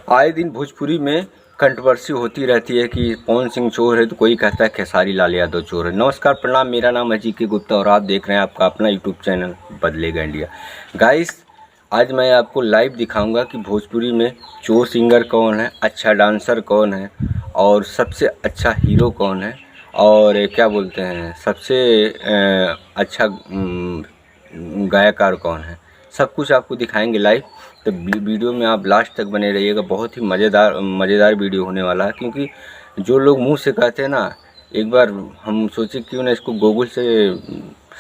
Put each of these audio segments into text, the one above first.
आए दिन भोजपुरी में कंट्रोवर्सी होती रहती है कि पवन सिंह चोर है तो कोई कहता है खेसारी लाल यादव चोर है। नमस्कार, प्रणाम, मेरा नाम है जी.के. गुप्ता और आप देख रहे हैं आपका अपना यूट्यूब चैनल बदलेगा इंडिया। गाइस, आज मैं आपको लाइव दिखाऊंगा कि भोजपुरी में चोर सिंगर कौन है, अच्छा डांसर कौन है और सबसे अच्छा हीरो कौन है और क्या बोलते हैं सबसे अच्छा गायकार कौन है। सब कुछ आपको दिखाएंगे लाइव, तो वीडियो में आप लास्ट तक बने रहिएगा। बहुत ही मज़ेदार वीडियो होने वाला है, क्योंकि जो लोग मुंह से कहते हैं ना, एक बार हम सोचे क्यों ना इसको गूगल से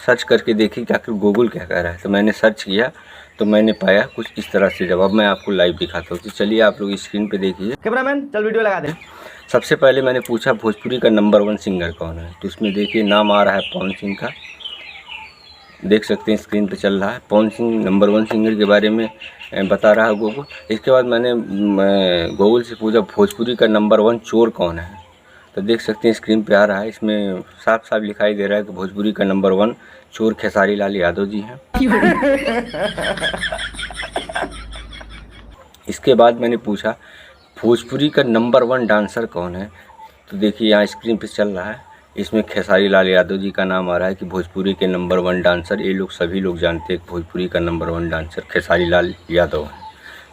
सर्च करके देखी कि आखिर गूगल क्या कह रहा है। तो मैंने सर्च किया तो मैंने पाया कुछ इस तरह से जवाब। मैं आपको लाइव दिखाता हूँ, तो चलिए आप लोग स्क्रीन पे देखिए। कैमरामैन चल वीडियो लगा दे। सबसे पहले मैंने पूछा भोजपुरी का नंबर 1 सिंगर कौन है, तो उसमें देखिए नाम आ रहा है पवन सिंह का। देख सकते हैं स्क्रीन पे चल रहा है, पवन सिंह नंबर 1 सिंगर के बारे में बता रहा है गूगल। इसके बाद मैंने गूगल से पूछा भोजपुरी का नंबर 1 चोर कौन है, तो देख सकते हैं स्क्रीन पे आ रहा है। इसमें साफ साफ दिखाई दे रहा है कि भोजपुरी का नंबर 1 चोर खेसारी लाल यादव जी हैं। इसके बाद मैंने पूछा भोजपुरी का नंबर 1 डांसर कौन है, तो देखिए यहाँ स्क्रीन पे चल रहा है, इसमें खेसारी लाल यादव जी का नाम आ रहा है कि भोजपुरी के नंबर 1 डांसर। ये लोग सभी लोग जानते हैं कि भोजपुरी का नंबर 1 डांसर खेसारी लाल यादव है।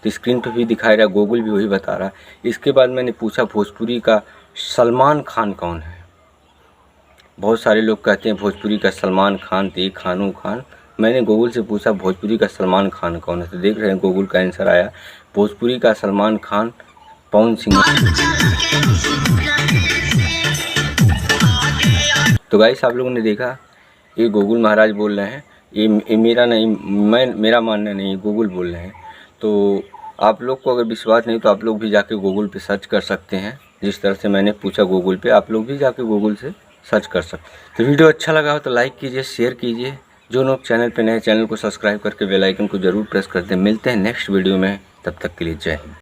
तो स्क्रीन पे भी दिखाई रहा है, गूगल भी वही बता रहा है। इसके बाद मैंने पूछा भोजपुरी का सलमान खान कौन है। बहुत सारे लोग कहते हैं भोजपुरी का सलमान खान तो ये खानू खान। मैंने गूगल से पूछा भोजपुरी का सलमान खान कौन है, तो देख रहे हैं गूगल का आंसर आया भोजपुरी का सलमान खान पवन सिंह। तो गाइस, आप लोगों ने देखा, ये गूगल महाराज बोल रहे हैं, ये मेरा नहीं, मेरा मानना नहीं, गूगल बोल रहे हैं। तो आप लोग को अगर विश्वास नहीं तो आप लोग भी जाके गूगल पे सर्च कर सकते हैं। जिस तरह से मैंने पूछा गूगल पे, आप लोग भी जाके गूगल से सर्च कर सकते हैं। तो वीडियो अच्छा लगा हो तो लाइक कीजिए, शेयर कीजिए। जो लोग चैनल पे नए, चैनल को सब्सक्राइब करके बेल आइकन को जरूर प्रेस कर दें। मिलते हैं नेक्स्ट वीडियो में, तब तक के लिए जय हिंद।